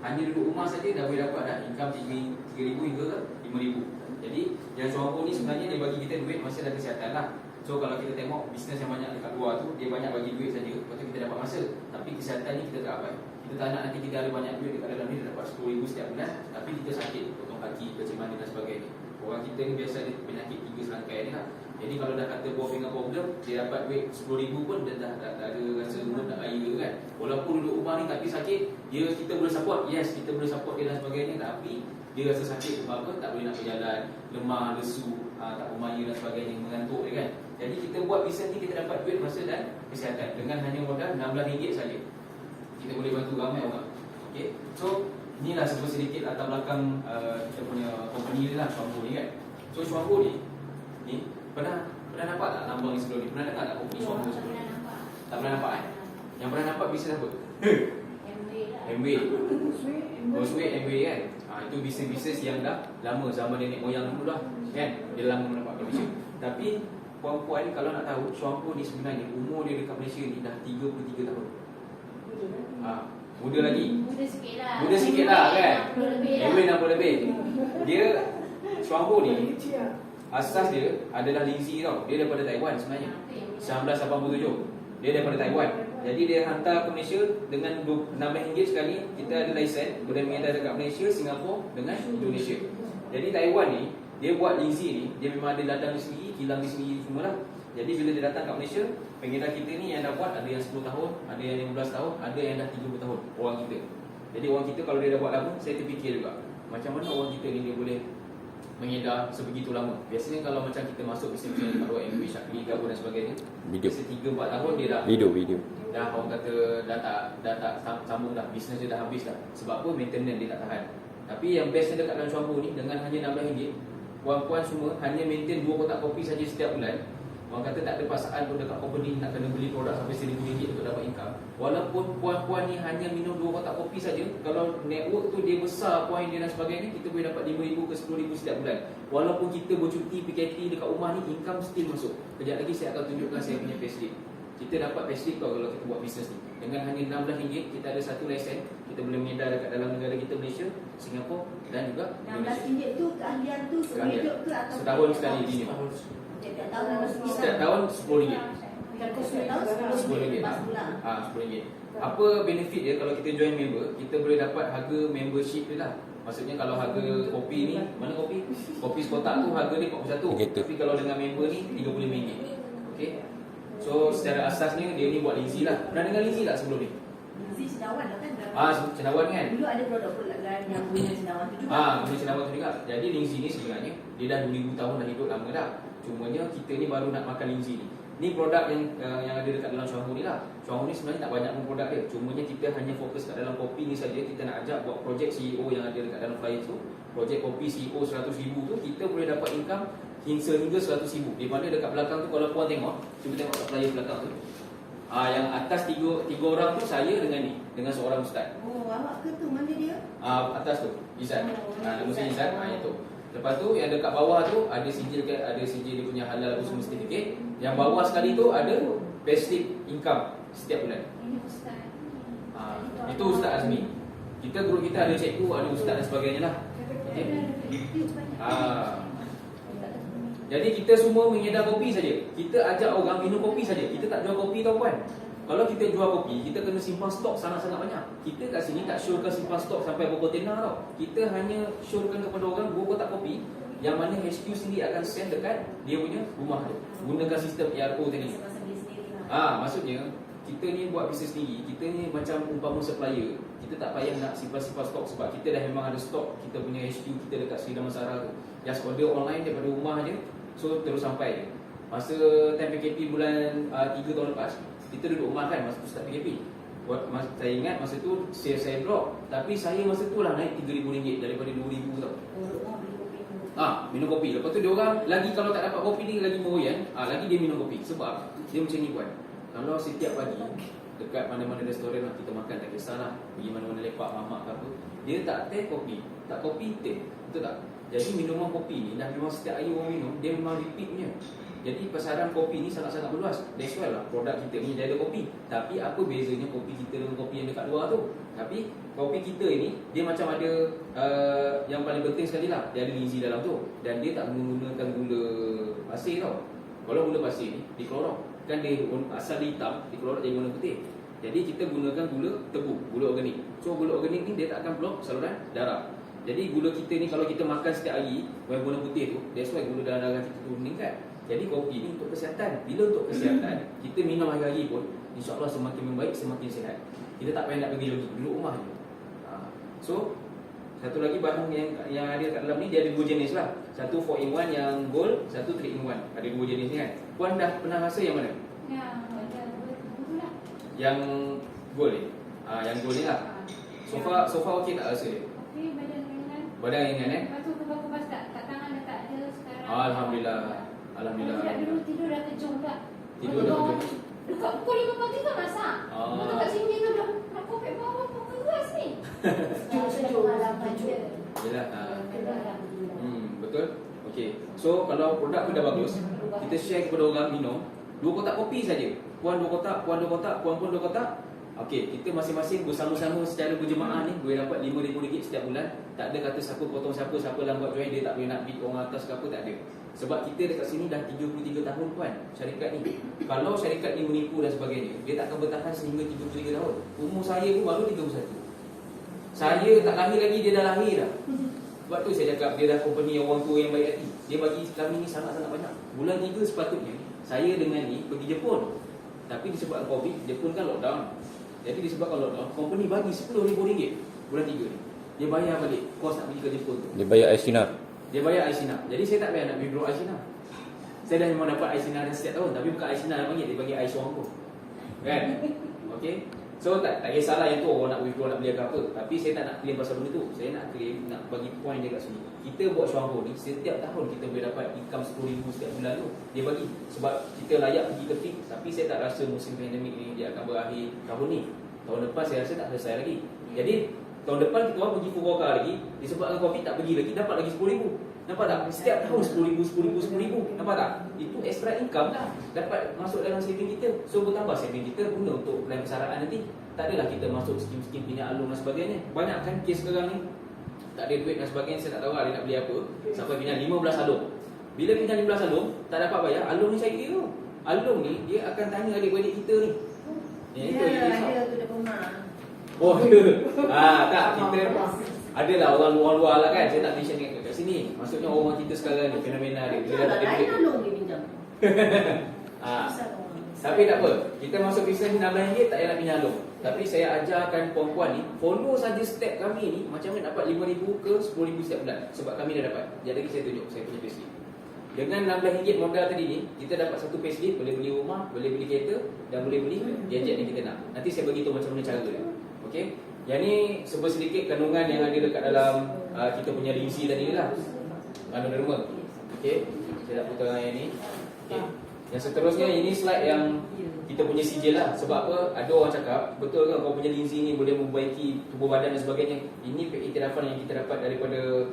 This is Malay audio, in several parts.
hanya duduk rumah saja dah boleh dapat dah income 3,000 hingga ke 5,000. Jadi yang Suampu ni sebenarnya dia bagi kita duit masa dan kesihatan lah. So kalau kita tengok bisnes yang banyak dekat luar tu, dia banyak bagi duit saja, lepas tu kita dapat masa. Tapi kesihatan ni kita tak dapat. Kita tak nak nanti kita ada banyak duit dekat dalam ni, dia dapat 10,000 setiap bulan, tapi kita sakit, potong kaki, kecil mani dan sebagainya. Orang kita ni biasa ada penyakit 3 serangkai ni lah. Jadi kalau dah kata buah finger problem, dia dapat duit 10,000 pun dia dah ada rasa mood nak raya kan. Walaupun duduk rumah ni tapi sakit, kita boleh support. Yes, kita boleh support dia dan sebagainya, tapi dia rasa sakit sebab apa? Tak boleh nak berjalan, lemah, lesu, tak bermaya dan sebagainya, mengantuk dia kan. Jadi kita buat bisnes ni, kita dapat duit masa dan kesihatan dengan hanya modal RM16 saja. Kita boleh bantu ramai orang. Okay. So inilah sedikit latar belakang kita punya company ni lah, Suampu ni kan. So Suampu ni pernah nampak tak lambang ni sebelum ni? Pernah dengar tak company Suampu sebelum ni? Tak pernah nampak kan? Yang pernah nampak bisnes apa? Amway. Roseway Amway kan. Itu bisnes-bisnes yang dah lama, zaman nenek moyang dulu lah kan. Dia lama mendapat Malaysia. Tapi puan-puan kalau nak tahu, Suampu ni sebenarnya umur dia dekat Malaysia ni dah 33 tahun. Muda lagi. Muda sikit lah kan. Amway 60 lebih. Dia Suampu ni asas dia adalah Lindsay tau. Dia daripada Taiwan sebenarnya. 1987. Dia daripada Taiwan. Jadi dia hantar ke Malaysia dengan RM16 sekali. Kita ada lesen, boleh mengedar dekat Malaysia, Singapura dengan Indonesia. Jadi Taiwan ni, dia buat Lindsay ni, dia memang ada ladang di sendiri, kilang di sendiri semua lah. Jadi bila dia datang kat Malaysia, pengedar kita ni yang dah buat ada yang 10 tahun, ada yang 15 tahun, ada yang dah 30 tahun orang kita. Jadi orang kita kalau dia dah buat lama, saya terfikir juga macam mana orang kita ni dia boleh mengedar sebegitu lama. Biasanya kalau macam kita masuk bisnes-bisnes dekat luar, Amway, Shakti, Gabung dan sebagainya, biasa 3-4 tahun dia dah Video dah orang kata dah tak sambung dah, bisnes dia dah habis dah. Sebab apa? Maintenance dia tak tahan. Tapi yang bestnya dekat dalam Suampu ni, dengan hanya RM16, puan-puan semua hanya maintain 2 kotak kopi saja setiap bulan. Orang kata tak ada paksaan pun dekat company nak kena beli produk sampai RM1,000 untuk dapat income. Walaupun puan-puan ni hanya minum 2 kotak kopi saja, kalau network tu dia besar, poin dia dan sebagainya, kita boleh dapat RM5,000 ke RM10,000 setiap bulan. Walaupun kita bercuti PKP dekat rumah ni, income still masuk. Kejap lagi saya akan tunjukkan saya punya payslip. Kita dapat payslip tau kalau kita buat bisnes ni. Dengan hanya RM16, kita ada satu lesen, kita boleh mengedar dekat dalam negara kita, Malaysia, Singapura dan juga Indonesia. RM16 tu keahlian tu seumur hidup ke atau setahun sekali gini Pak. Setiap tahun RM10. RM10. RM10. Apa benefit dia kalau kita join member? Kita boleh dapat harga membership dia lah. Maksudnya kalau harga kopi ni, mana kopi? Kopi sekotak tu harga dia RM41. Tapi kalau dengan member ni RM35. Okey. So secara asasnya dia ni buat Lindsay lah. Pernah dengar Lindsay tak sebelum ni? Lindsay cendawan lah kan? Cendawan kan? Dulu ada produk pelanggan yang punya cendawan tu juga. Punya cendawan tu juga. Jadi Lindsay ni sebenarnya dia dah 2,000 tahun dah hidup lama dah. Cumanya kita ni baru nak makan Lindsay ni. Ni produk yang ada dekat dalam Suampu ni lah. Suampu ni sebenarnya tak banyak pun produk dia. Cumanya kita hanya fokus kat dalam kopi ni saja. Kita nak ajak buat projek CEO yang ada dekat dalam flyer tu. Projek kopi CEO RM100,000 tu, kita boleh dapat income hingga RM100,000. Di mana dekat belakang tu kalau puan tengok, cuba tengok kat flyer belakang tu. Yang atas tiga orang tu saya dengan seorang ustaz. Awak ke tu? Mana dia? Atas tu Izzat. Nama saya Izzat. Itu. Lepas tu yang dekat bawah tu ada sijil dia punya halal usul certificate. Yang bawah sekali tu ada basic income setiap bulan. Ini ustaz. Itu Ustaz Azmi. Grup kita ada cikgu, ada ustaz dan sebagainya lah. Okay. Jadi kita semua mengedar kopi saja. Kita ajak orang minum kopi saja. Kita tak jual kopi tau puan. Kalau kita jual kopi, kita kena simpan stok sangat-sangat banyak. Kita kat sini tak showkan simpan stok sampai berapa kontena tau. Kita hanya showkan kepada orang 2 kotak kopi yang mana HQ sendiri akan send dekat dia punya rumah tu. Gunakan sistem ERO tadi. Maksudnya kita ni buat bisnes sendiri. Kita ni macam umpama supplier. Kita tak payah nak simpan-simpan stok sebab kita dah memang ada stok. Kita punya HQ kita dekat Sri Damansara tu. Just order online daripada rumah je. So terus sampai je. Masa time PKP bulan 3 tahun lepas, kita duduk rumah kan masa tu start PKP. Saya ingat masa tu sales saya drop. Tapi saya masa tu lah naik RM3,000 daripada RM2,000 tau. Minum kopi. Lepas tu dia orang lagi kalau tak dapat kopi ni lagi meroyan, lagi dia minum kopi. Sebab dia macam ni puan. Kalau setiap pagi dekat mana-mana restoran lah kita makan, tak kisahlah pergi mana-mana lepak mamak ke apa, dia tak teh kopi, tak kopi teh. Betul tak? Jadi minuman kopi ni dah memang setiap hari orang minum, dia memang repeat punya. Jadi pasaran kopi ni sangat-sangat luas. That's why lah produk kita ni dia ada kopi. Tapi apa bezanya kopi kita dengan kopi yang dekat luar tu? Tapi kopi kita ini dia macam ada yang paling penting sekali lah, dia ada linzi dalam tu. Dan dia tak menggunakan gula pasir tau. Kalau gula pasir ni diklorok, kan dia asal dia hitam, diklorok jadi warna putih. Jadi kita gunakan gula tebu, gula organik. So gula organik ni dia tak akan blok saluran darah. Jadi gula kita ni kalau kita makan setiap hari yang warna putih tu, that's why gula dalam darah kita tu meningkat. Jadi kopi ni untuk kesihatan. Bila untuk kesihatan, kita minum hari-hari pun insya-Allah semakin membaik, semakin sihat. Kita tak payah nak pergi lagi, duduk rumah je. So satu lagi bahan yang ada kat dalam ni, dia ada dua jenis lah. Satu 4-in-1 yang gold, satu 3-in-1. Ada dua jenis ni kan. Puan dah pernah rasa yang mana? Yang ada betul-betul. Yang gold ni. Yang gold ni lah. So far okey tak rasa dia? Okey, badan ringan. Badan ringan Lepas tu kupas-kupas kat tangan dah tak ada sekarang. Alhamdulillah. Kalau tidak dulu tidur dah kejung tak. Tidur dah kejung. Dekat pukul 5 pagi kan masak. Lepas tu kat sini tu dah nak kopek bawah pun keras ni. Sejuk pengalaman dia. Yelah. Betul. Okey. So kalau produk pun dah bagus, kita share kepada orang minum 2 kotak kopi saja. Puan 2 kotak, puan 2 kotak, puan pun 2 kotak. Okey, kita masing-masing bersama-sama secara berjemaah ni boleh dapat RM5,000 setiap bulan. Tak ada kata siapa potong siapa lah buat join, dia tak boleh nak beat orang atas ke apa, tak ada. Sebab kita dekat sini dah 33 tahun puan syarikat ni. Kalau syarikat ni menipu dan sebagainya, dia tak akan bertahan sehingga 33 tahun. Umur saya pun baru 31. Saya tak lahir lagi, dia dah lahir dah. Sebab tu saya cakap dia dah company orang tua yang baik hati. Dia bagi kami ni sangat-sangat banyak. Bulan 3 sepatutnya saya dengan ni pergi Jepun. Tapi disebabkan Covid, Jepun kan lockdown. Jadi disebabkan lockdown, company bagi RM10,000 bulan 3 ni. Dia bayar balik kos nak pergi ke Jepun tu. Dia bayar Aisyina. Dia bayar Aisyina. Jadi saya tak payah nak withdraw Aisyina. Saya dah memang dapat Aisyina dah setiap tahun. Tapi bukan Aisyina yang panggil, dia bagi Aisyah pun. Kan? Okay. So tak kisahlah yang tu orang nak withdraw, nak beli apa. Tapi saya tak nak claim pasal benda tu. Saya nak claim, nak bagi point dia kat sini. Kita buat Syuangbo ni, setiap tahun kita boleh dapat income RM10,000 setiap bulan tu. Dia bagi. Sebab kita layak pergi ke fix. Tapi saya tak rasa musim pandemik ni dia akan berakhir tahun ni. Tahun depan saya rasa tak selesai lagi. Jadi tahun depan kita orang pergi Fukuoka lagi. Disebabkan Covid tak pergi lagi, dapat lagi RM10,000. Nampak tak? Setiap tahun RM10,000. Nampak tak? Itu extra income lah. Dapat masuk dalam saving kita. So bertambah saving kita guna untuk plan persaraan nanti. Tak adalah kita masuk skim-skim pinjam alung dan sebagainya. Banyak kan kes sekarang ni tak ada duit dan sebagainya. Saya tak tahu dia nak beli apa. Sampai pinjam 15 alung. Bila pinjam 15 alung, tak dapat bayar, alung ni cair tu. Alung ni dia akan tanya adik-adik kita ni. Itu yang ada tu dah rumah. Oh, ada. Tak, kita adalah orang luar-luar lah kan. Saya tak mention kat sini. Maksudnya orang kita sekarang ni fenomena dia. Bila dah tak ada duit. Alung dia pinjam. Tapi tak apa. Kita masuk bisnes RM16 tak payah nak pinjam alung. Tapi saya ajarkan puan-puan ni follow saja step kami ni macam mana dapat RM5,000 ke RM10,000 setiap bulan. Sebab kami dah dapat. Sekejap lagi saya tunjuk saya punya payslip. Dengan RM16 modal tadi ni, kita dapat satu payslip, boleh beli rumah, boleh beli kereta dan boleh beli gadget yang kita nak. Nanti saya bagi tahu macam mana cara dia. Okey. Yang ni sebut sedikit kandungan yang ada dekat dalam kita punya linzi tadi lah. Kandungan derma. Okey. Saya nak putar yang ni. Okey. Yang seterusnya ini slide yang kita punya sijil lah. Sebab apa? Ada orang cakap, betul kan kau punya linzi ni boleh membaiki tubuh badan dan sebagainya. Ini iktirafan yang kita dapat daripada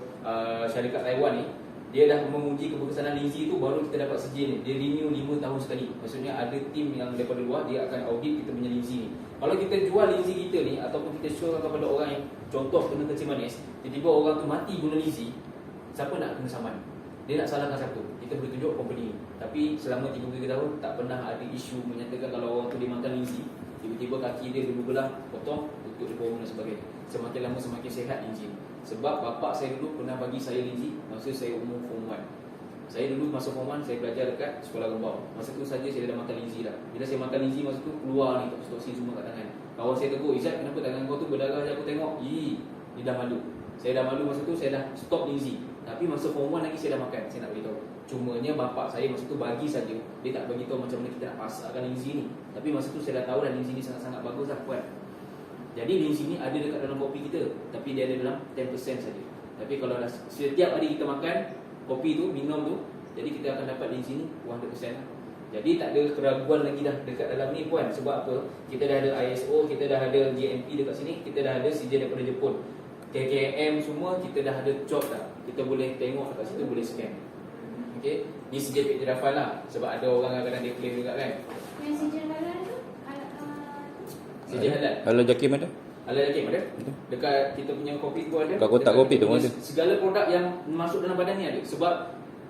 syarikat Taiwan ni. Dia dah menguji keberkesanan linzi tu, baru kita dapat sijil ni. Dia renew 5 tahun sekali. Maksudnya ada tim yang daripada luar, dia akan audit kita punya linzi ni. Kalau kita jual linzi kita ni, ataupun kita show kepada orang yang contoh kena kencing manis, tiba-tiba orang tu mati guna linzi, siapa nak kena saman? Dia nak salahkan siapa? Kita boleh tunjuk company ni. Tapi selama 33 tahun tak pernah ada isu menyatakan kalau orang tu dia makan linzi, tiba-tiba kaki dia dulu belah, potong, tutup di bawah dan sebagainya. Semakin lama semakin sihat linzi. Sebab bapak saya dulu pernah bagi saya linzi masa saya umur form 1. Saya dulu masuk form 1, saya belajar dekat sekolah Rembau. Masa tu saja saya dah makan linzi dah. Bila saya makan linzi masa tu keluar ni toksin semua kat tangan. Kawan saya tegur, "Izzat, kenapa tangan kau tu berdarah je aku tengok?" Dia dah malu. Saya dah malu masa tu, saya dah stop linzi. Tapi masa form 1 lagi saya dah makan, saya nak beritahu. Cumanya bapak saya masa tu bagi saja. Dia tak bagi tahu macam mana kita nak pasarkan linzi ni. Tapi masa tu saya dah tahu dah linzi ni sangat-sangat bagus lah puan. Jadi linzi ni ada dekat dalam kopi kita, tapi dia ada dalam 10% saja. Tapi kalau dah setiap hari kita makan kopi tu, minum tu, jadi kita akan dapat linzi ni 100% lah. Jadi tak ada keraguan lagi dah dekat dalam ni puan. Sebab apa? Kita dah ada ISO, kita dah ada GMP dekat sini, kita dah ada sijil daripada Jepun, KKM semua kita dah ada chop dah. Kita boleh tengok dekat situ, boleh scan. Okey, ni CJ Peter Rafal lah. Sebab ada orang kadang-kadang dia claim juga kan. Yang si Halal tu CJ Halal. Kalau Jakim ada? Halal Jakim ada? Dekat kita punya kopi tu ada. Kat kotak Dekat kopi kita tu punya ada. Segala produk yang masuk dalam badan ni ada. Sebab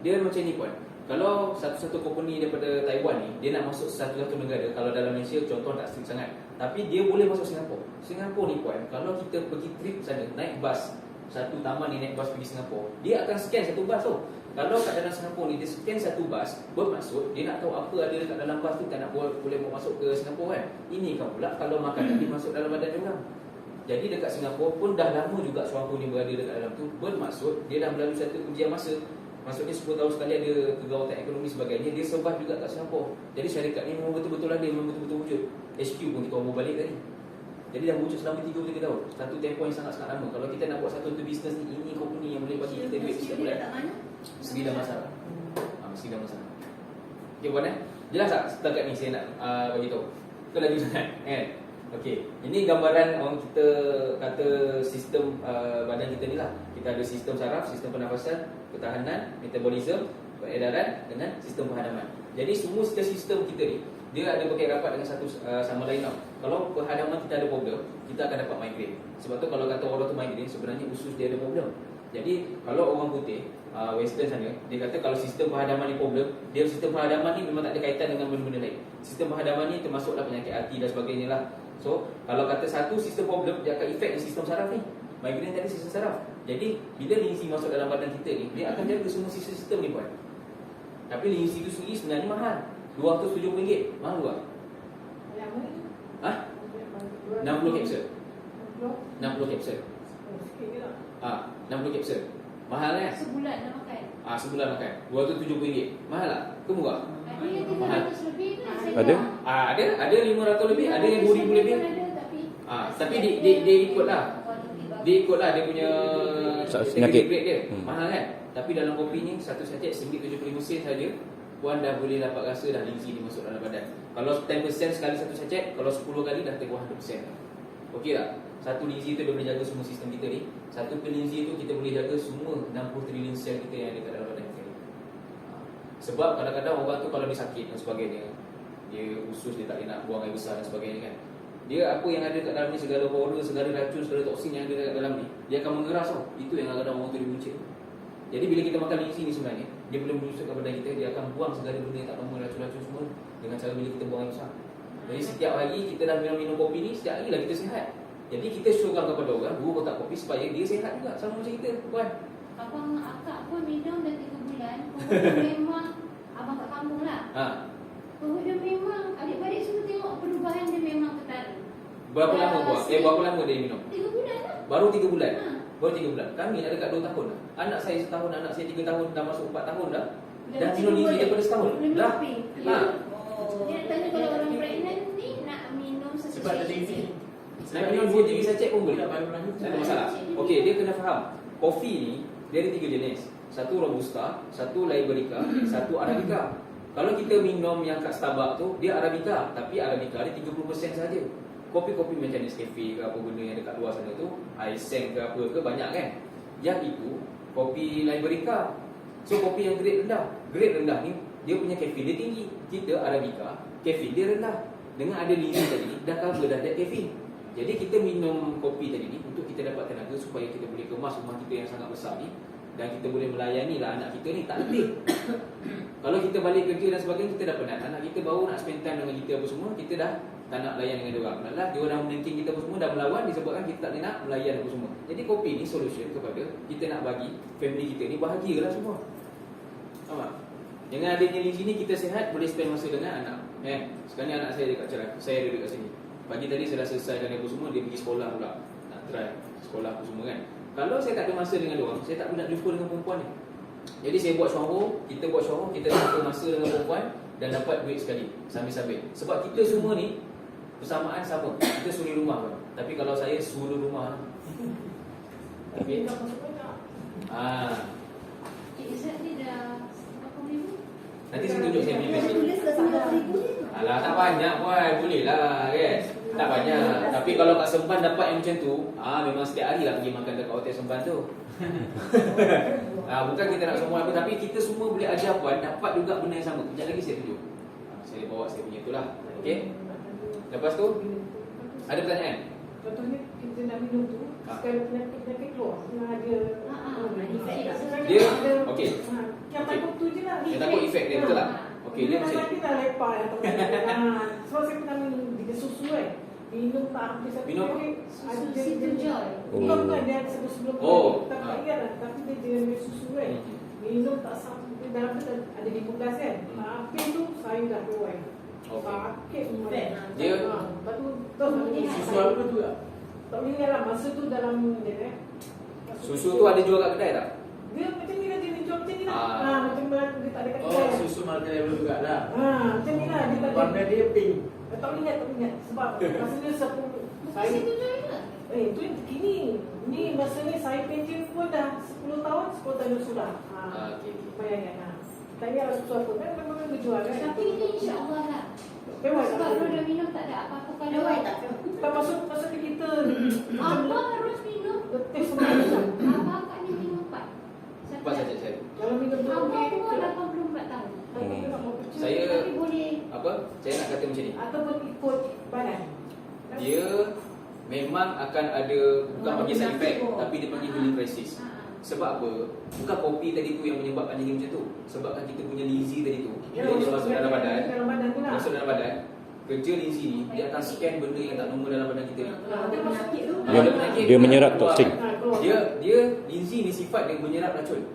dia macam ni puan. Kalau satu-satu company daripada Taiwan ni, dia nak masuk satu-satu negara. Kalau dalam Malaysia contoh tak strict sangat. Tapi dia boleh masuk Singapura. Singapura ni puan, kalau kita pergi trip sana, naik bas, satu taman ni naik bas pergi Singapura, dia akan scan satu bas tu. Kalau kat dalam Singapura ni, dia scan satu bas, bermaksud dia nak tahu apa ada dekat dalam bas tu, tak nak boleh bawa masuk ke Singapura kan. Ini kan pula kalau makanan dia masuk dalam badan dia orang. Jadi dekat Singapura pun dah lama juga suara ni berada dekat dalam tu. Bermaksud dia dah melalui satu ujian masa. Maksudnya 10 tahun sekali ada kegawatan ekonomi sebagainya. Dia survive juga kat Singapura. Jadi syarikat ni memang betul-betul ada, memang betul-betul wujud. HQ pun kita orang bawa balik tadi. Jadi dah wujud selama 3 tahun. Satu tempoh yang sangat-sangat lama. Kalau kita nak buat satu bisnes ni, ini company yang boleh bagi kita duit setiap bulan. Segi dah masalah. Segi dah masalah. Okay puan jelas tak setakat ni saya nak bagi tahu? Ke lagi sangat kan? Okey, ini gambaran orang kita kata sistem badan kita ni lah. Kita ada sistem saraf, sistem pernafasan, ketahanan, metabolisme, peredaran dengan sistem perhadaman. Jadi semua sistem kita ni dia ada berkait rapat dengan satu sama lain tau. Kalau perhadaman kita ada problem, kita akan dapat migraine. Sebab tu kalau kata orang tu migraine, sebenarnya usus dia ada problem. Jadi kalau orang putih Western sana, dia kata kalau sistem perhadaman ni problem, dia sistem perhadaman ni memang tak ada kaitan dengan benda-benda lain. Sistem perhadaman ni termasuklah penyakit hati dan sebagainya lah. So, kalau kata satu sistem problem, dia akan efek sistem saraf ni. Migraine tadi sistem saraf. Jadi, bila linsi masuk dalam badan kita ni, dia akan jaga semua sistem ni puan. Tapi linsi tu sendiri sebenarnya mahal. RM270. Mahal juga. Ha? 60 kapsul. 60 kapsul. 60 kapsul. Mahal kan? sebulan nak makan. Sebulan makan. RM270. Mahal tak? Ke murah? Ada yang 300 lebih kan? Ada? Ada 500 lebih, ada yang 2000 lebih. Tapi dia ikutlah. Dia ikutlah dia punya penyakit grade dia. Mahal kan? Tapi dalam kopi ni satu saset RM1.75 saja, puan dah boleh dapat rasa dah linsi ni masuk dalam badan. Kalau 10% sekali satu saset, kalau 10 kali dah teguh 100%. Okey tak? Satu linsi tu dia boleh jaga semua sistem kita ni. Satu linsi tu kita boleh jaga semua 60 trilion sel kita yang ada kat dalam badan kita ni. Sebab kadang-kadang orang tu kalau dia sakit dan sebagainya, dia usus dia tak boleh nak buang air besar dan sebagainya kan, dia apa yang ada kat dalam ni, segala hormon, segala racun, segala toksin yang ada kat dalam ni, dia akan mengeras tau. Itu yang kadang-kadang orang tu dia buncit. Jadi bila kita makan linsi ni sebenarnya, dia boleh menusuk ke badan kita, dia akan buang segala benda yang tak normal, racun-racun semua dengan cara bila kita buang air besar. Jadi setiap hari kita dah minum kopi ni, setiap hari lah kita sihat. Jadi kita syorkan kepada orang, guru kotak kopi supaya dia sihat juga sama macam kita, puan. Abang akak pun minum dah 3 bulan. Pokoknya memang abang kat kampung lah. Pokoknya memang adik-adik semua tengok perubahan dia memang tertarik. Berapa lama buat? Berapa lama dia minum? 3 bulan lah. Baru 3 bulan? Baru 3 bulan. Kami dah dekat 2 tahun lah. Anak saya setahun, anak saya 3 tahun, dah masuk 4 tahun dah. Dah minum linsi daripada setahun. Dah. Dia tanya kalau orang pregnant ni nak minum Sebab ada linsi. Nak minum 2-3 sachet pun boleh. Tak ada masalah. Okey, dia kena faham. Kopi ni dia ada 3 jenis. Satu Robusta, satu Liberica, satu Arabica. Kalau kita minum yang kat Starbucks tu, dia Arabica, tapi Arabica dia 30% saja. Kopi-kopi macam Nescafe ke apa benda yang dekat luar sana tu, Aiseng ke apa ke, banyak kan. Yang itu kopi Liberica. So kopi yang grade rendah. Grade rendah ni dia punya caffeine dia tinggi. Kita Arabica, caffeine dia rendah. Dengan ada linsi tadi ni, dah cover dah that caffeine. Jadi kita minum kopi tadi ni untuk kita dapat tenaga supaya kita boleh kemas rumah kita yang sangat besar ni, dan kita boleh melayani lah anak kita ni tak letih. Kalau kita balik kerja dan sebagainya, kita dah penat. Anak kita baru nak spend time dengan kita apa semua, kita dah tak nak layan dengan diorang. Malah diorang menengking kita apa semua, dah melawan disebabkan kita tak nak melayan apa semua. Jadi kopi ni solution kepada kita nak bagi family kita ni bahagialah semua. Faham tak? Dengan adanya di sini kita sihat, boleh spend masa dengan anak. Sekarang ni anak saya dekat cerai, saya ada dekat sini. Pagi tadi saya dah selesaikan apa semua, dia pergi sekolah pula. Nak try sekolah apa semua kan. Kalau saya tak ada masa dengan diorang, saya tak boleh nak jumpa dengan perempuan ni. Jadi saya buat syuhur, kita buat syuhur, kita dapat masa dengan perempuan dan dapat duit sekali sambil-sambil. Sebab kita semua ni persamaan sama. Kita suri rumah kan. Tapi kalau saya suri rumah. Okey. Izzat ni dah berapa ribu? Nanti saya tunjuk saya punya basic. Tulis dah 90,000 ni. Alah tak banyak puan, boleh lah kan. Tak banyak. Tapi kalau kat Sempan dapat yang macam tu, memang setiap hari lah pergi makan dekat hotel Sempan tu. Bukan kita nak semua apa, tapi kita semua boleh ajar puan dapat juga benda yang sama. Kejap lagi saya tunjuk. Saya bawa saya punya itulah. Okey. Lepas tu ada pertanyaan? Contohnya kita nak minum tu, sekali penyakit keluar, kena ada dia okey. Yang takut tu je lah. Dia takut efek dia, betul tak? Okey, dia macam ni. Kita lepak atau sebab saya pernah minum dia susu kan. Minum tak habis satu minum ada dia joy. Bukan dia ada sebelum tak ingat lah. Tapi dia dengan susu kan. Minum tak sampai dalam tu ada 15 kan. Habis tu saya dah keluar. Sakit dia lepas tu susu apa tu tak? Tak boleh ingat lah. Masa tu dalam dia susu tu ada jual kat kedai tak? Dia macam ni lah, dia jual macam ni lah. Macam dia tak ada kat kedai. Susu marga level juga lah. Macam ni lah. Dia tak ada. Warna dia pink. Tak ingat. Sebab masa dia 10 Saya tu joy ke? tu yang kini. Ni masa ni saya pension pun dah 10 tahun sudah. Okey. Bayangkan. Tak ingat lah susu apa. Kan memang dia jual kan. Tapi ini insya-Allah lah. Memang Sebab kalau dah minum tak ada apa-apa kalau tak masuk ke kita. apa harus minum? Betul semua macam. Apa akaknya minum 4? Buat saja saya. Kalau minum tu Abang umur 84 tahun. Saya Tapi boleh apa? Saya nak kata macam ni. Ataupun ikut badan. Dia memang akan ada bukan bagi side effect tapi dia panggil healing crisis. Sebab apa? Bukan kopi tadi tu yang menyebabkan jadi macam tu. Sebabkan kita punya linzi tadi tu. Bila dia masuk dalam badan, masuk dalam badan, kerja linzi ni dia akan scan benda yang tak normal dalam badan kita ni. Dia menyerap toksin. Dia linzi ni sifat dia menyerap racun.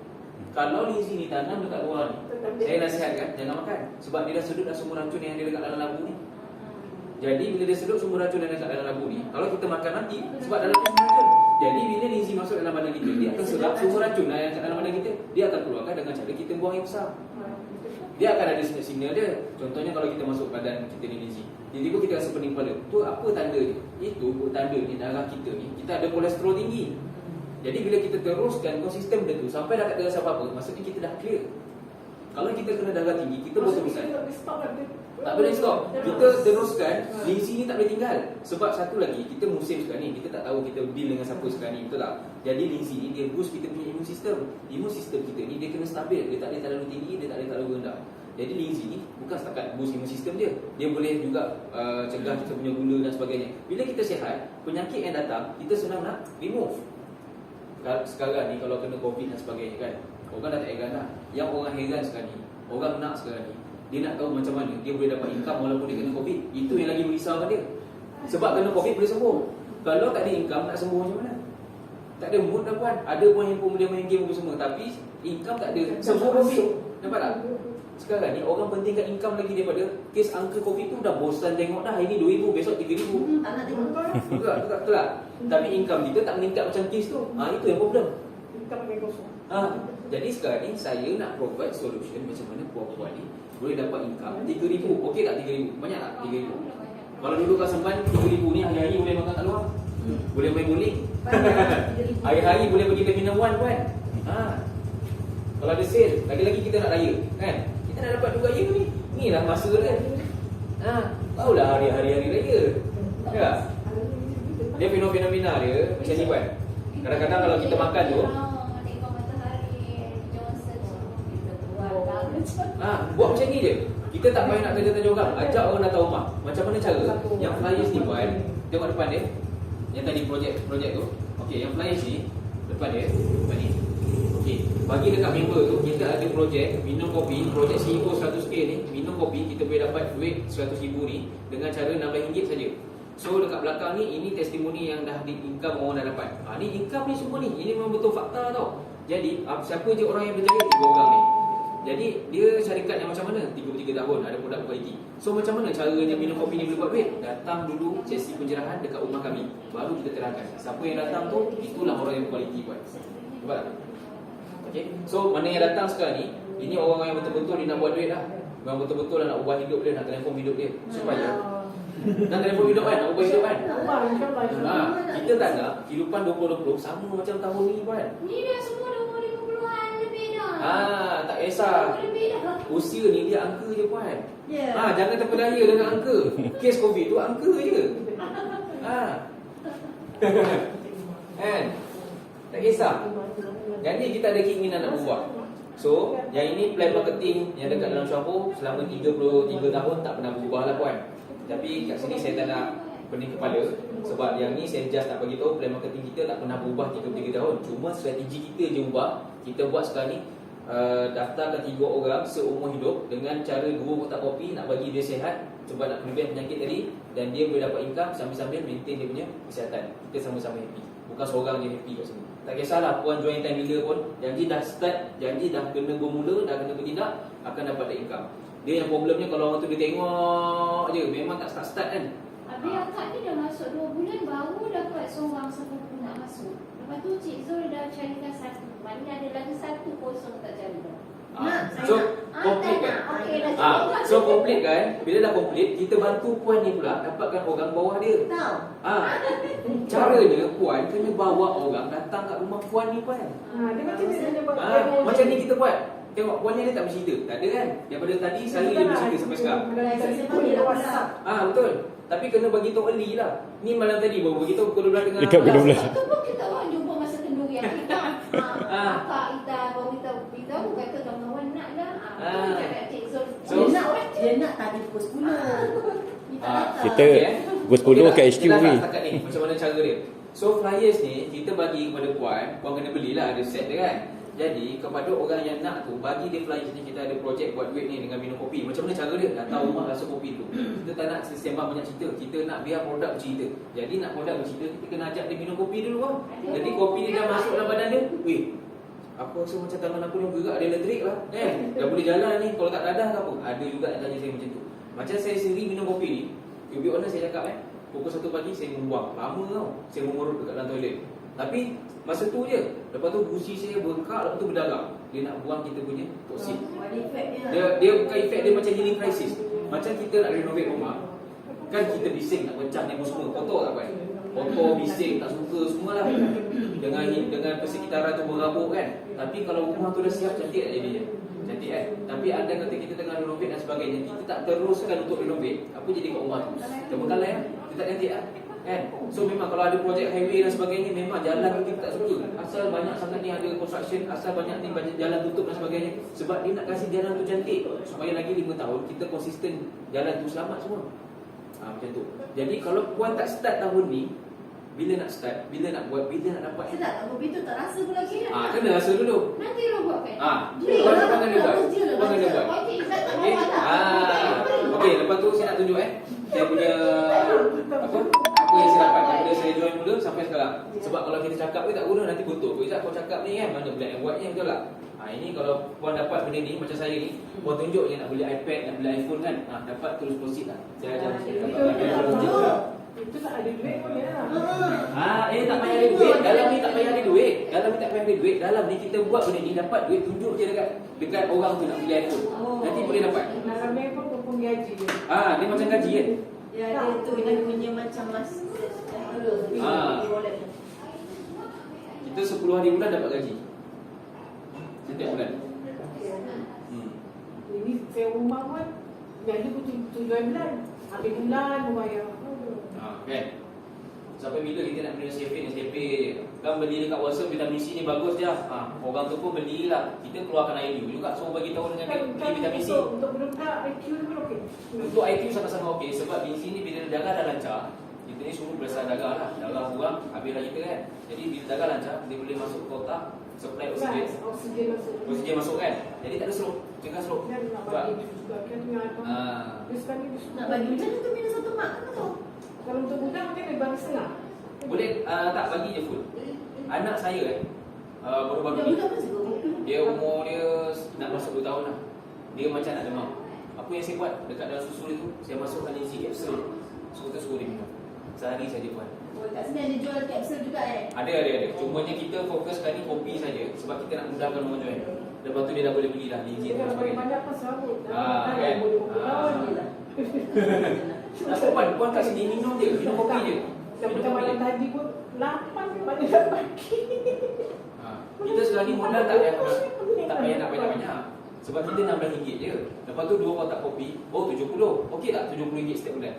Kalau linzi ni tanam dekat luar ni, saya nasihatkan jangan makan. Sebab dia dah sedut dah semua racun yang ada dekat dalam labu ni. Jadi bila dia sedut semua racun yang ada dekat dalam labu ni, kalau kita makan mati sebab dalam tu semua racun. Jadi bila linzi masuk dalam badan kita, dia akan serap semua racun yang kat dalam badan kita. Dia akan keluarkan dengan cara kita buang air besar. Dia akan ada signal dia. Contohnya kalau kita masuk badan kita ni linzi, tiba-tiba kita rasa pening kepala. Tu apa tanda dia? Itu tanda ni darah kita ni, kita ada kolesterol tinggi. Jadi bila kita teruskan konsisten benda tu sampai dah tak terasa apa-apa, maksudnya kita dah clear. Kalau kita kena darah tinggi, kita bosan-bosan. Tak boleh stop. Kita teruskan, linzi ni tak boleh tinggal. Sebab satu lagi, kita musim sekarang ni, kita tak tahu kita deal dengan siapa sekarang ni, betul tak? Jadi linzi ni dia boost kita punya imun sistem. Imun sistem kita ni dia kena stabil, dia tak boleh terlalu tinggi, dia tak boleh terlalu rendah. Jadi linzi ni bukan setakat boost imun sistem dia. Dia boleh juga cegah kita punya gula dan sebagainya. Bila kita sihat, penyakit yang datang kita senang nak remove. Sekarang ni kalau kena COVID dan sebagainya kan, orang dah tak heran dah. Yang orang heran sekarang ni, orang nak sekarang ni, dia nak tahu macam mana dia boleh dapat income walaupun dia kena COVID. Itu yang lagi merisaukan dia. Sebab kena COVID boleh sembuh. Kalau tak ada income nak sembuh macam mana? Tak ada mood dah puan. Ada pun yang pun boleh main game apa semua, tapi income tak ada, sembuh COVID. Nampak tak? Sekarang ni orang pentingkan income lagi daripada kes angka COVID tu dah bosan tengok dah. Hari ni 2,000, besok 3,000. Tak nak tengok. Betul tak? Tapi income kita tak meningkat macam kes tu. Itu yang problem. Income makin kosong. Jadi sekarang ni saya nak provide solution macam mana puan-puan ni boleh dapat income 3,000. Okey tak 3,000? Banyak tak 3,000? Kalau dulu kat Sempan 3,000 ni hari-hari boleh makan kat luar. Boleh main bowling. Hari-hari boleh pergi terminal 1 puan. Kalau ada sale, lagi-lagi kita nak raya kan? Kita nak dapat duit raya ni. Inilah masa dia. Tahulah hari-hari raya. Ya. Dia fenomena dia macam ni puan. Kadang-kadang kalau kita makan tu buat macam ni je. Kita tak payah nak tanya-tanya orang. Ajak orang datang rumah. Macam mana cara? Yang flyers ni puan, tengok depan dia. Yang tadi projek tu. Okey, yang flyers ni depan dia, depan ni. Okey, bagi dekat member tu kita ada projek minum kopi, projek CEO 100k ni, minum kopi kita boleh dapat duit 100,000 ni dengan cara RM16 saja. So dekat belakang ni ini testimoni yang dah di income orang dah dapat. Ni income ni semua ni. Ini memang betul fakta tau. Jadi siapa je orang yang berjaya 3 orang ni. Jadi dia syarikat yang macam mana? 33 tahun ada produk kualiti. So macam mana caranya minum kopi ni boleh buat duit? Datang dulu sesi pencerahan dekat rumah kami. Baru kita terangkan. Siapa yang datang tu itulah orang yang berkualiti buat. Nampak tak? Okay. So mana yang datang sekarang ni, ini orang yang betul-betul dia nak buat duit lah. Memang betul-betul lah nak ubah hidup dia, nak transform hidup dia. Supaya nak transform hidup kan, nak ubah hidup kan. Kita tak nak kehidupan 2020 sama macam tahun ni kan. Ni dah semua dah umur 50-an lebih dah. Tak kisah. Usia ni dia angka je puan. Jangan terpedaya dengan angka. Kes COVID tu angka je. Kan? Tak kisah. Jadi kita ada keinginan nak berubah. So, yang ini plan marketing yang dekat dalam Singapura selama 33 tahun tak pernah berubah lah puan. Tapi kat sini saya tak nak pening kepala. Sebab yang ni saya just nak bagi tahu plan marketing kita tak pernah berubah 33 tahun. Cuma strategi kita je ubah. Kita buat sekarang ni daftarkan 3 orang seumur hidup dengan cara 2 kotak kopi nak bagi dia sihat, cuba nak prevent penyakit tadi, dan dia boleh dapat income sambil-sambil maintain dia punya kesihatan. Kita sama-sama happy. Bukan seorang je happy kat sini. Tak kisahlah puan join time bila pun, janji dah start, janji dah kena bermula, dah kena bertindak, akan dapat income. Dia yang problemnya kalau orang tu dia tengok je, memang tak start kan. Habis akak ni dah masuk 2 bulan baru dapat seorang sepupu nak masuk. Lepas tu Cik Zul dah carikan satu. Maknanya ada lagi satu kosong tak cari dah. So complete kan? So complete kan? Bila dah complete, kita bantu puan ni pula dapatkan orang bawah dia. Tahu. Caranya puan kena bawa orang datang kat rumah puan ni puan. Dia macam ni dia buat. Macam ni kita buat. Tengok puan ni dia tak bercerita. Tak ada kan? Daripada tadi saya dia bercerita sampai sekarang. Betul. Tapi kena bagi tahu early lah. Ni malam tadi baru bagi tahu pukul 12 tengah. Dekat pukul 12. Itu pun kita orang jumpa masa kenduri yang kita. Akak kita baru kita beritahu kata kawan-kawan nak lah. Cakap Cik Zul. Dia nak tadi pukul 10. Kita pukul 10 kat HQ ni. Setakat ni macam mana cara dia. So flyers ni kita bagi kepada puan kena belilah, ada set dia kan. Jadi kepada orang yang nak tu, bagi dia flyers ni. Kita ada projek buat duit ni dengan minum kopi. Macam mana cara dia? Dah tahu rumah rasa kopi tu. Kita tak nak sembang banyak cerita. Kita nak biar produk bercerita. Jadi nak produk bercerita, kita kena ajak dia minum kopi dulu kan. Jadi kopi dia dah masuk dalam badan dia. Weh, aku rasa macam tangan aku ni bergerak, ada elektrik lah. Dah boleh jalan ni. Kalau tak dadah ke apa? Ada juga yang tanya saya macam tu. Macam saya sendiri minum kopi ni, to be honest saya cakap pukul 1 pagi saya membuang. Lama tau. Saya mengurut dekat dalam toilet. Tapi masa tu je. Lepas tu gusi saya berkak, lepas tu berdarah. Dia nak buang kita punya toksin. Dia bukan efek, dia macam healing crisis. Macam kita nak renovate rumah. Kan kita bising nak pecah ni semua. Kotor tak kan? Kotor, bising, tak suka semualah. Dengan persekitaran tu berabuk kan. Tapi kalau rumah tu dah siap, cantik tak jadinya? Cantik kan? Tapi anda kata kita tengah renovate dan sebagainya, kita tak teruskan untuk renovate, apa jadi kat rumah tu? Terbengkalai lah. Kita tak cantik lah. Kan? So memang kalau ada projek highway dan sebagainya, memang jalan kita tak suka. Asal banyak sangat ni ada construction, asal banyak ni jalan tutup dan sebagainya. Sebab dia nak kasih jalan tu cantik, supaya lagi 5 tahun kita konsisten jalan tu selamat semua. Macam tu. Jadi kalau puan tak start tahun ni, bila nak start, bila nak buat, bila nak dapat? Sedap tak kopi tu tak rasa pun lagi kan? Kena rasa dulu. Nanti lo buat kan? Puan kena buat. Puan kena buat. Okey, lepas tu saya nak tunjuk saya punya apa yang saya dapat daripada saya join mula sampai sekarang. Sebab kalau kita cakap tak guna, nanti betul. Izzat kau cakap ni kan, mana black and white ni, betul tak? Ini kalau puan dapat benda ni macam saya ni, puan tunjuk je nak beli iPad, nak beli iPhone kan, dapat terus proceed lah. Saya ajar Itu tak ada duit pun ya. Tak payah ada duit. Dalam ni tak payah ada duit. Dalam ni kita buat benda ni, dapat duit, tunjuk je dekat orang tu nak beli iPhone. Nanti boleh dapat. Dalam ni pun gaji dia. Dia macam gaji kan. Ya, dia tu dia punya macam mas. Kita 10 hari bulan dapat gaji. Setiap bulan. Ini sewa rumah pun gaji pun 7 bulan. Habis bulan membayar. Kan? Sampai bila kita nak beli SCP je. Kan beli dekat WhatsApp vitamin C ni bagus je. Orang tu pun belilah. Kita keluarkan IQ juga, so bagi tahu dengan beli vitamin C. Untuk budak IQ pun okey. Untuk IQ sangat-sangat okey, sebab di sini bila darah dah lancar, kita ni suruh belasah darah lah. Darah kurang, habislah kita kan. Jadi bila darah lancar, dia boleh masuk ke otak, supply oksigen. Oksigen masuk kan. Jadi tak ada stroke. Cegah stroke. Nak bagi juga kan tengah Nak bagi macam tu minum 1 mak kan tu. Kalau untuk budak mungkin dia bagi setengah. Boleh tak bagi je full. Anak saya baru-baru ni, dia umur dia nak masuk 2 tahun lah. Dia macam nak demam. Apa yang saya buat dekat dalam susu dia tu, saya masukkan isi kapsul. So kita suruh dia minum sehari saja puan. Kat sini ada jual kapsul juga Ada. Cumanya kita fokus kali kopi saja, sebab kita nak mudahkan orang join. Lepas tu dia dah boleh belilah lijin dan sebagainya. Banyak pas sabut. Kan? Puan kat sini minum je, minum kopi je. Macam malam tadi pun 8 banyak tak pagi. Kita sekarang ni modal tak payah nak banyak-banyak. Sebab kita RM16 je. Lepas tu 2 kotak kopi, oh 70. Okey tak RM70 setiap bulan?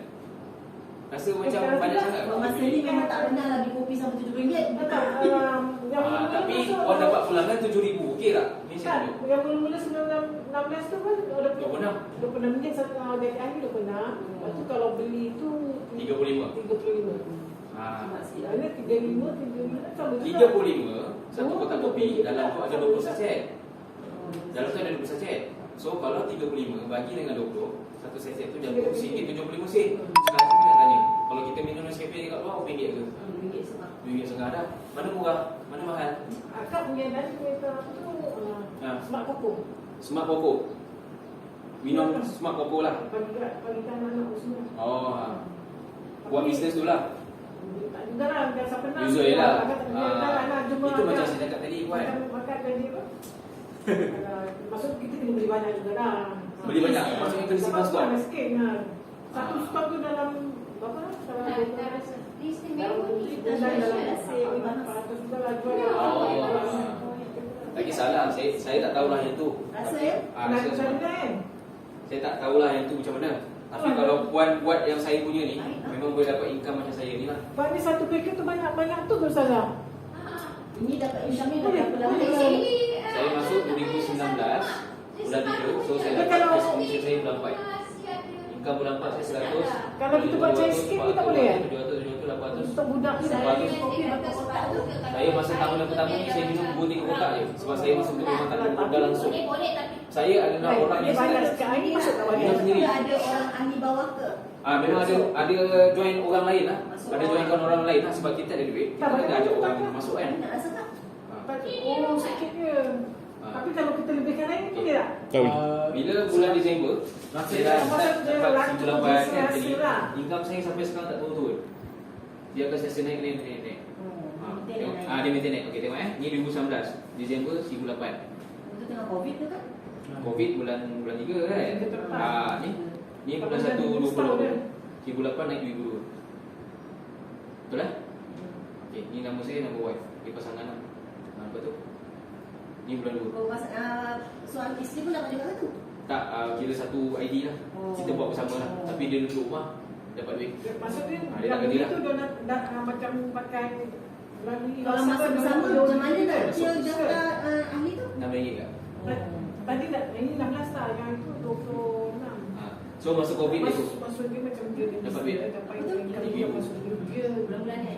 Rasa macam banyak sangat. Masa ni memang tak pernah lah beli kopi sampai RM7. Tapi orang dapat pulangan RM7,000. Okey tak? Ni Kan, saya tunjuk. yang mula-mula 16 tu kan 26. mungkin satu dari hari 26. Lepas tu kalau beli tu 35. 35. Ada 35 sama juga. 35 satu kotak kopi, dalam tu ada 20 sachet. Dalam tu ada 20 sachet. So kalau 35 bagi dengan 20, satu sachet tu jatuh RM1.75. Sekarang saya nak tanya, kalau kita minum Nescafe dekat luar RM1 ke? RM1.50 dah. Mana murah? Mana mahal? Akak punya tadi kereta apa tu? Smart Coco. Smart Coco. Minum Smart Coco lah. Bagi anak-anak semua. Oh. Buat bisnes tu lah. Tak juga lah, biasa pernah. User je lah. Itu macam saya cakap tadi buat. Makan tadi apa? Maksud kita kena beli banyak juga lah. Beli banyak? Maksudnya kena simpan stok? Sikit lah. Satu stok tu dalam berapa? Tak kisahlah, saya tak tahulah yang tu. Rasa ya? Saya tak tahulah yang tu macam mana. Tapi kalau puan buat yang saya punya ni, memang boleh dapat income macam saya ni lah. Pak ni satu paket tu banyak-banyak tu Ustazah. Ini dapat income ni Boleh, dapat boleh. berapa? Saya masuk 2019 bulan 3, so saya dapat Kalau- commission saya bulan 4. Income bulan 4 saya 100. Kalau kita buat cash sikit ni tak boleh, 700, 800. Untuk budak ni Sebab tu, kopi berapa kotak tu? saya masa tahun yang pertama ni saya minum 2-3 kotak je. Sebab saya masuk tu memang tak ada modal langsung. Boleh tapi Saya adalah orang yang banyak sikit hari ni masuk tak Minum banyak. sendiri. Ada orang ahli bawah ke? Memang ada join orang lain lah. Ada joinkan orang lain lah. Sebab kita ada duit, kita kena ajak orang masuk kan. Nak rasa tak? Oh sikit je. Tapi kalau kita lebihkan lagi boleh tak? Tahu. Bila bulan Disember, saya dah start dapat Masa si bulan 4 kan. rasa Jadi lah. income saya sampai sekarang tak turun-turun. Dia akan sesi naik. Tengok. Dia maintain naik. Okey, tengok Ni 2019 Disember 1008. Itu tengah COVID tu kan? Covid bulan 3 kan. Ni bulan 1 2020. 1008 naik 2002. Betul lah? Okey, ni nama saya, nama wife. Dia pasangan lah. Lepas tu ni bulan 2. Oh, suami isteri pun dapat juga satu? Tak, kira satu ID lah. Kita buat bersama lah. Tapi dia duduk rumah dapat duit. Maksudnya Dia tak yang kerja itu dah macam pakai lagi. Kalau masa bersama, macam mana nak dia daftar ahli tu? RM6 tak? Tadi dah ini 16 lah, yang itu 26. So masa Covid dia tu. Maksud dia macam dia Dapat duit. dapat dia maksud dia Bulan-bulan ni.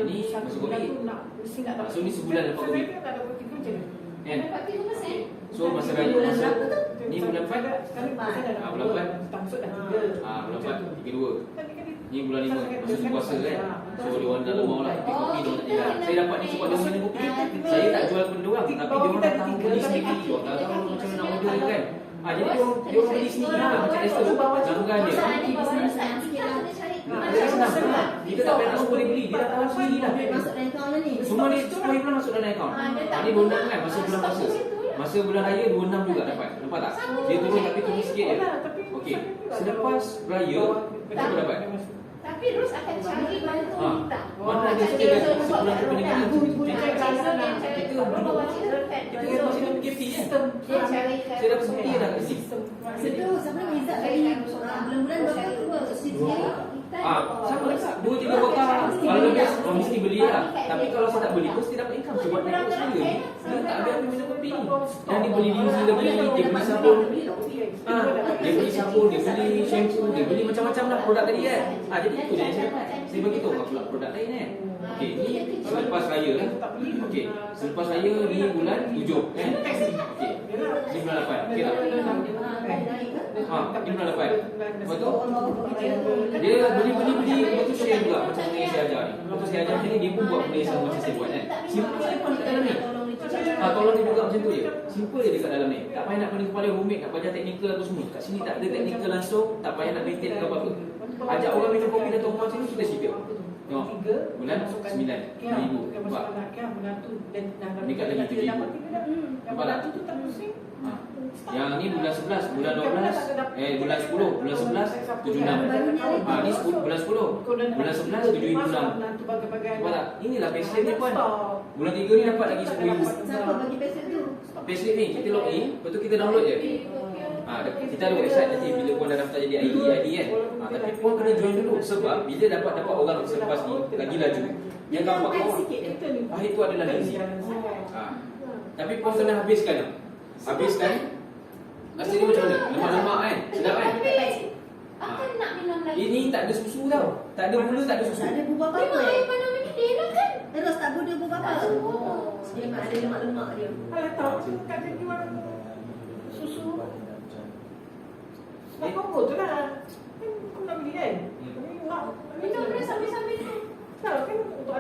Ini masuk Covid. Mesti nak dapat. So ni sebulan lepas Covid. Tak dapat tiga je. Kan? dapat 3%. So masa raya Bulan masuk berapa tu? ni bulan 4. Sekarang saya dah Bulan 4. Maksud dah tiga. Bulan 4 32. Tadi kan Ni bulan 5 masa puasa kan. So dia orang dalam mau lah kopi dia orang tak tinggal. Saya dapat ni sebab dia orang minum kopi. Saya tak jual benda orang tapi dia orang dah tahu beli sendiri. Dia orang tahu macam mana nak order kan. Jadi dia orang beli sendiri lah macam restoran. Langgan dia. Dia senang. Kita tak payah nak suruh dia beli. Dia dah tahu sendiri lah. Masuk dalam akaun ni. Semua ni semua bulan masuk dalam akaun. Ni bonus kan masa bulan puasa. Masa bulan raya 26 juga dapat. Nampak tak? Dia turun tapi turun sikit je. Okey. Selepas raya berapa dapat? Tapi Ros akan cari bantu minta. Mana ada sebulan kepentingan Kita masih dapat PKP kan? dia cari Saya dapat seperti dah kat sini. Masa tu siapa Izzat dari bulan-bulan berapa keluar subsidi? Sama tak? 2-3 kotak. Kalau lebih mesti beli lah. Tapi kalau saya tak beli pun saya dapat income. Sebab naik kotak dia ni. Dia tak ada minum kopi ni. Dan dia beli diesel, dia beli sabun. Dia beli sabun, dia beli shampoo, dia beli macam-macam lah produk tadi kan. Jadi itu je yang saya dapat. Saya bagi tahu pula produk lain kan. Okey, ni selepas raya kan. Okey, selepas raya ni bulan 7 kan. Okey. Ni bulan 8. Okey tak? Ni bulan 8. Lepas tu dia beli lepas tu share juga macam mana saya ajar ni. Lepas tu saya ajar ni dia pun buat benda sama macam saya buat kan. Simpan kat dalam ni. Tolong dia juga macam tu je. Simple je dekat dalam ni. Tak payah nak pening kepala rumit, nak belajar teknikal apa semua. Kat sini tak ada teknikal langsung, tak payah nak maintain ke apa-apa. Ajak orang minum kopi datang rumah sini sudah sipil. Tengok. Bulan 9 ribu. Nampak? Dekat lagi 7 ribu. Nampak tak? Yang ni bulan 11, bulan 12, bulan 10, bulan 11, 76. Ni bulan 10, bulan 11, 7,600. Nampak tak? Inilah passion dia pun. Bulan 3 ni dapat lagi RM10,000. Siapa bagi payslip tu? Payslip ni kita log in, lepas tu kita download je. Kita ada website nanti bila puan dah daftar jadi ID kan. Tapi puan kena join dulu sebab bila dapat orang selepas ni lagi laju. Yang gambar Dia kau. sikit je. Itu adalah lazy. Tapi puan kena habiskan. Habiskan. Rasa dia macam mana? Lemak-lemak kan? Sedap kan? Akan nak minum lagi. Ini tak ada susu tau. Tak ada gula, tak ada susu. Tak ada bubur apa-apa. Memang air panas ni dia dah kan? Terus tak guna bubur apa-apa. Dia memang ada lemak-lemak dia. Kalau tahu kat dia jual susu. Nak combo tu lah. Kan kau nak beli kan? Hmm. Tapi nak Minum dah sambil-sambil tu. tak kan untuk